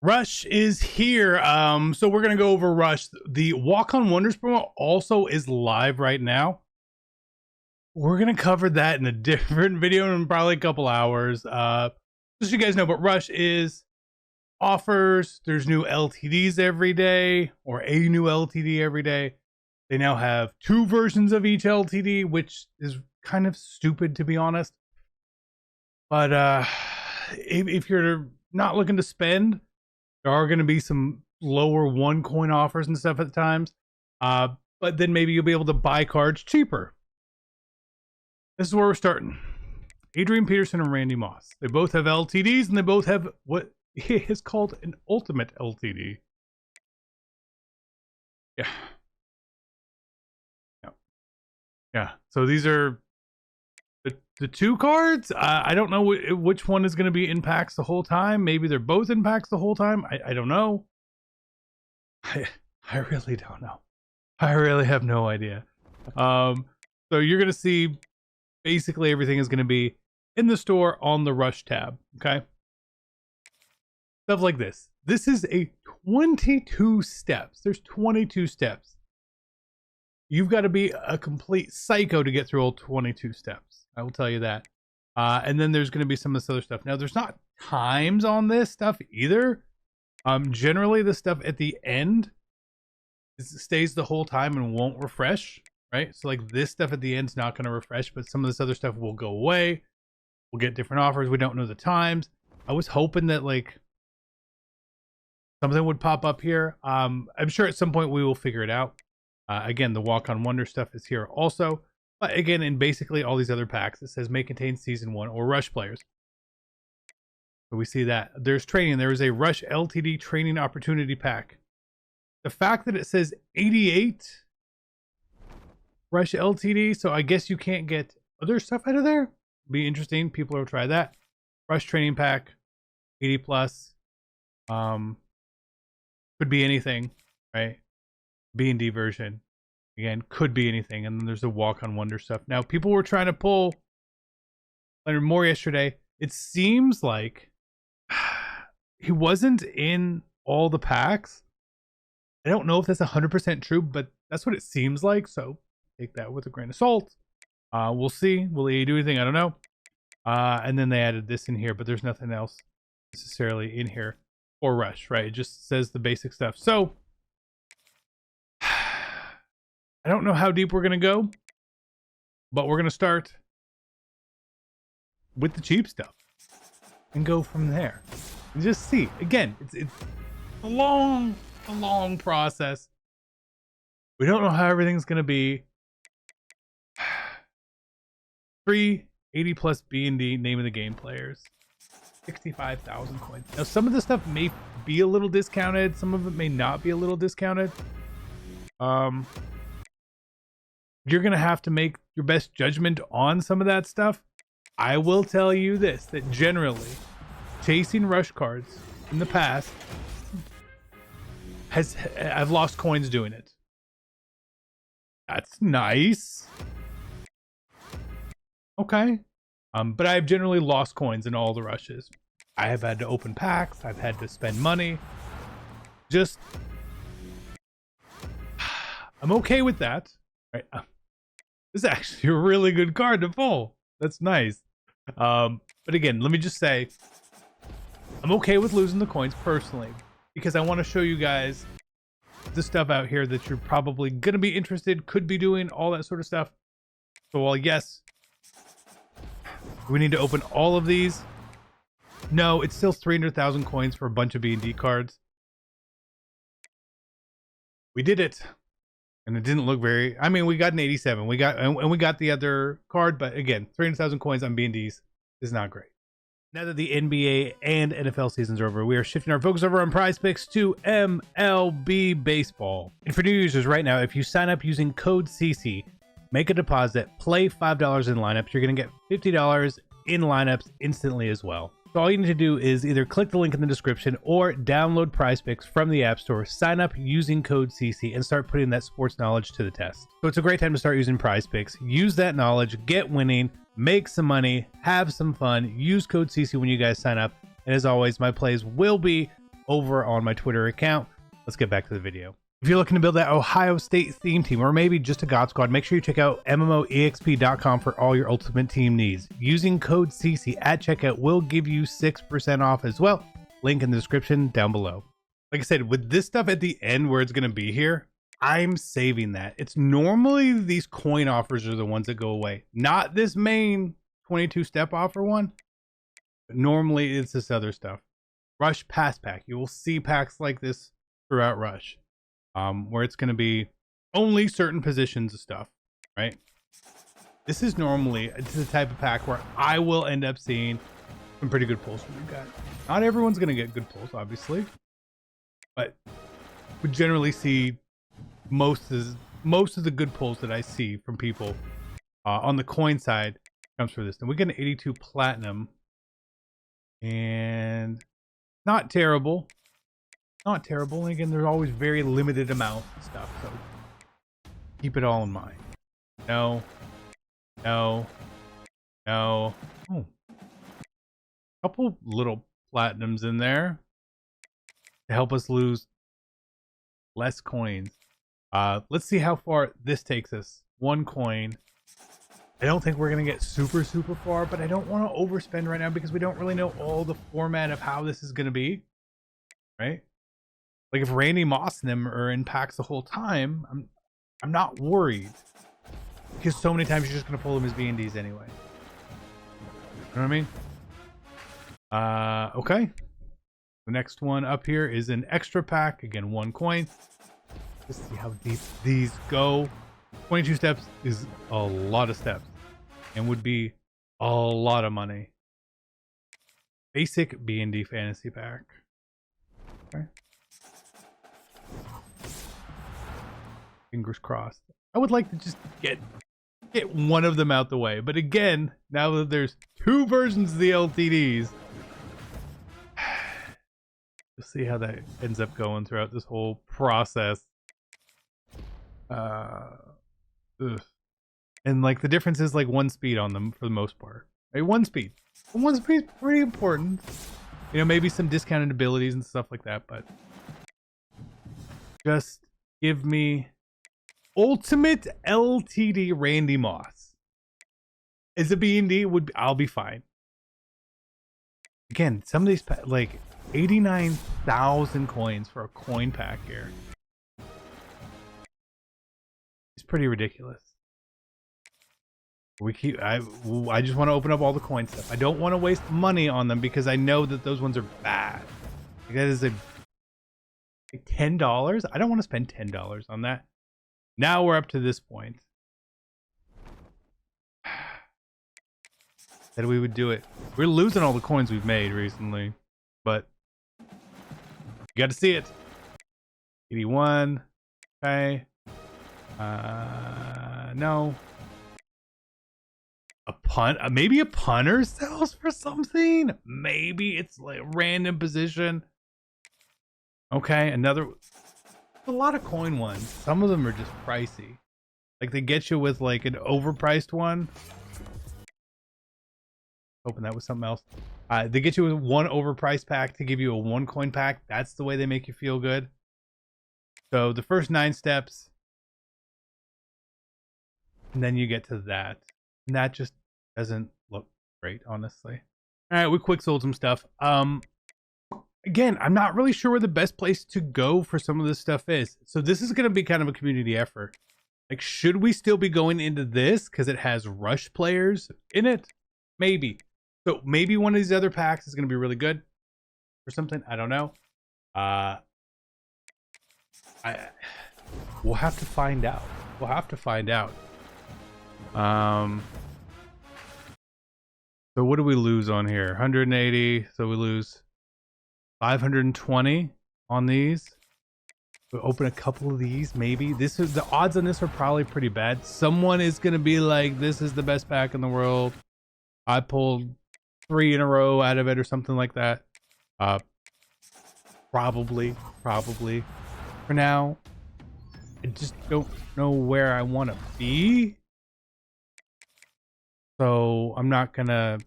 Rush is here. So we're gonna go over Rush. The Walk on Wonders promo also is live right now. We're gonna cover that in a different video in probably a couple hours. Just so you guys know, but Rush is offers. There's new LTDs every day, or a new LTD every day. They now have 2 versions of each LTD, which is kind of stupid to be honest. But if you're not looking to spend, there are going to be some lower 1 coin offers and stuff at times. But then maybe you'll be able to buy cards cheaper. This is where we're starting. Adrian Peterson and Randy Moss. They both have LTDs, and they both have what is called an ultimate LTD. Yeah. Yeah. So these are the 2 cards. I don't know which one is going to be in packs the whole time. Maybe they're both in packs the whole time. I don't know. I really don't know. I really have no idea. So you're going to see basically everything is going to be in the store on the Rush tab. Okay. Stuff like this. This is a 22 steps. There's 22 steps. You've got to be a complete psycho to get through all 22 steps. I will tell you that. And then there's going to be some of this other stuff. Now, there's not times on this stuff either. Generally, the stuff at the end stays the whole time and won't refresh, right? So, like, this stuff at the end is not going to refresh, but some of this other stuff will go away. We'll get different offers. We don't know the times. I was hoping that, like, something would pop up here. I'm sure at some point we will figure it out. Again, the Walk on Wonder stuff is here also. But again, in basically all these other packs, it says may contain Season 1 or Rush players. So we see that. There's training. There is a Rush LTD training opportunity pack. The fact that it says 88 Rush LTD, so I guess you can't get other stuff out of there. Be interesting. People will try that. Rush training pack, 80 plus. Could be anything, right? B&D version. Again, could be anything. And then there's the Walk on Wonder stuff. Now, people were trying to pull Leonard Moore yesterday. It seems like he wasn't in all the packs. I don't know if that's 100% true, but that's what it seems like. So take that with a grain of salt. We'll see. Will he do anything? I don't know. And then they added this in here, but there's nothing else necessarily in here for Rush, right? It just says the basic stuff. So I don't know how deep we're going to go, but we're going to start with the cheap stuff and go from there. And just see. Again, it's a long process. We don't know how everything's going to be. 3 80 plus B&D name of the game players. 65,000 coins. Now, some of the stuff may be a little discounted. Some of it may not be a little discounted. You're going to have to make your best judgment on some of that stuff. I will tell you this, that generally, chasing Rush cards in the past, I've lost coins doing it. That's nice. Okay. But I've generally lost coins in all the Rushes. I have had to open packs. I've had to spend money. Just, I'm okay with that. Right. This is actually a really good card to pull. That's nice. But again, let me just say, I'm okay with losing the coins personally, because I want to show you guys the stuff out here that you're probably going to be interested, could be doing, all that sort of stuff. So while yes, we need to open all of these, no, it's still 300,000 coins for a bunch of B&D cards. We did it. And it didn't look very, I mean, we got an 87. We got the other card, but again, 300,000 coins on B&Ds is not great. Now that the NBA and NFL seasons are over, we are shifting our focus over on Prize Picks to MLB Baseball. And for new users right now, if you sign up using code CC, make a deposit, play $5 in lineups, you're going to get $50 in lineups instantly as well. So all you need to do is either click the link in the description or download Prize Picks from the App Store, sign up using code CC, and start putting that sports knowledge to the test. So it's a great time to start using Prize Picks. Use that knowledge, get winning, make some money, have some fun. Use code CC when you guys sign up. And as always, my plays will be over on my Twitter account. Let's get back to the video. If you're looking to build that Ohio State theme team, or maybe just a God Squad, make sure you check out MMOEXP.com for all your ultimate team needs. Using code CC at checkout will give you 6% off as well. Link in the description down below. Like I said, with this stuff at the end where it's going to be here, I'm saving that. It's normally these coin offers are the ones that go away. Not this main 22-step offer one. But normally it's this other stuff. Rush Pass Pack. You will see packs like this throughout Rush. Where it's going to be only certain positions of stuff, right? This is normally the type of pack where I will end up seeing some pretty good pulls from you guys. Not everyone's going to get good pulls, obviously, but we generally see most of the good pulls that I see from people on the coin side comes for this. And we get an 82 platinum, and not terrible. Not terrible. And again, there's always very limited amount of stuff, so keep it all in mind. No. Oh. Couple little platinums in there to help us lose less coins. Let's see how far this takes us. 1 coin. I don't think we're gonna get super far, but I don't want to overspend right now because we don't really know all the format of how this is gonna be, right? Like if Randy Moss and them are in packs the whole time, I'm not worried, because so many times you're just gonna pull them as B&Ds anyway. You know what I mean? Okay. The next one up here is an extra pack. Again, 1 coin. Let's see how deep these go. 22 steps is a lot of steps and would be a lot of money. Basic B&D fantasy pack. Okay. Fingers crossed. I would like to just get one of them out the way, but again, now that there's 2 versions of the LTDs, we'll see how that ends up going throughout this whole process. And like the difference is like 1 speed on them for the most part. Right? 1 speed. 1 speed is pretty important. You know, maybe some discounted abilities and stuff like that, but just give me Ultimate LTD Randy Moss. As a B&D, I'll be fine. Again, some of these like 89,000 coins for a coin pack here. It's pretty ridiculous. I just want to open up all the coin stuff. I don't want to waste money on them because I know that those ones are bad. Like that is like $10. I don't want to spend $10 on that. Now we're up to this point that we would do it. We're losing all the coins we've made recently, but you got to see it. 81. Okay. No. A punt, maybe a punter sells for something. Maybe it's like a random position. Okay, another. A lot of coin ones. Some of them are just pricey. Like they get you with like an overpriced one. Hoping that was something else. They get you with 1 overpriced pack to give you a 1 coin pack. That's the way they make you feel good. So the first 9 steps, and then you get to that. And that just doesn't look great, honestly. All right, we quick sold some stuff. Again, I'm not really sure where the best place to go for some of this stuff is. So this is going to be kind of a community effort. Like, should we still be going into this because it has Rush players in it? Maybe. So maybe one of these other packs is going to be really good or something. I don't know. We'll have to find out. We'll have to find out. So what do we lose on here? 180. So we lose 520 on these. We'll open a couple of these, maybe. This is the odds on this are probably pretty bad. Someone is gonna be like, this is the best pack in the world. I pulled 3 in a row out of it or something like that. Probably. For now, I just don't know where I want to be. So I'm not gonna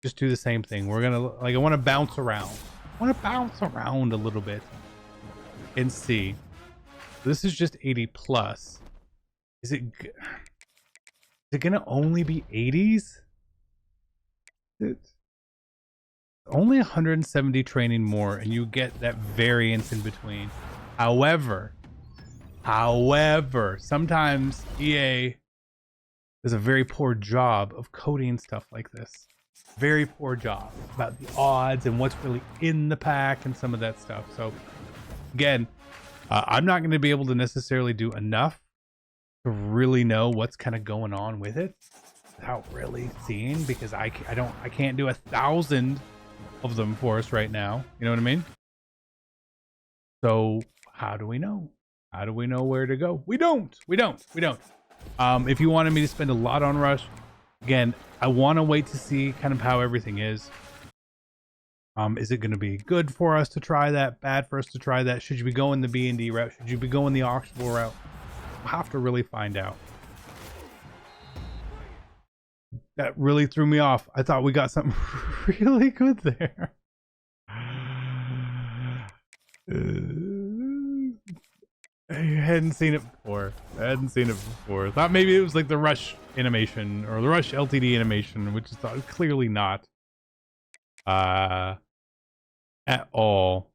just do the same thing. We're gonna, like, I want to bounce around. want to bounce around a little bit and see. This is just 80 plus. Is it gonna only be 80s? It's only 170 training more, and you get that variance in between. However, sometimes EA does a very poor job of coding stuff like this. Very poor job about the odds and what's really in the pack and some of that stuff. So again, I'm not going to be able to necessarily do enough to really know what's kind of going on with it without really seeing, because I can't do 1,000 of them for us right now. You know what I mean? So how do we know? How do we know where to go? We don't. If you wanted me to spend a lot on Rush, again, I want to wait to see kind of how everything is. Is it going to be good for us to try that? Bad for us to try that? Should you be going the B&D route? Should you be going the auctionable route? We'll have to really find out. That really threw me off. I thought we got something really good there. I hadn't seen it before. Thought maybe it was like the Rush animation or the Rush LTD animation, which is clearly not at all.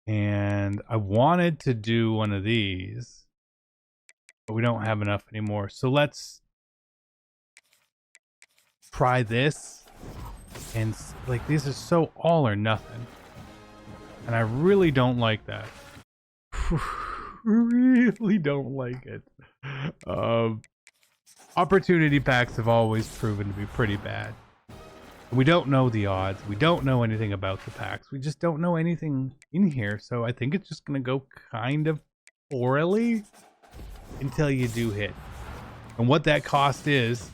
And I wanted to do one of these, but we don't have enough anymore. So let's try this. And like, these are so all or nothing, and I really don't like that. Really don't like it. Opportunity packs have always proven to be pretty bad. We don't know the odds. We don't know anything about the packs. We just don't know anything in here. So I think it's just going to go kind of poorly until you do hit. And what that cost is...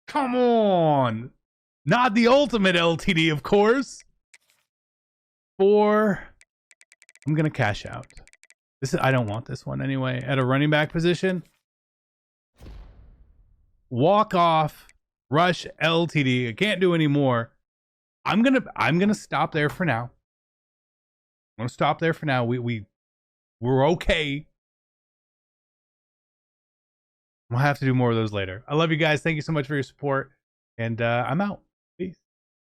Come on! Not the ultimate LTD, of course! I'm gonna cash out. I don't want this one anyway. At a running back position, walk-off Rush LTD. I can't do any more. I'm gonna stop there for now. I'm gonna stop there for now. We're okay. We'll have to do more of those later. I love you guys. Thank you so much for your support, and I'm out.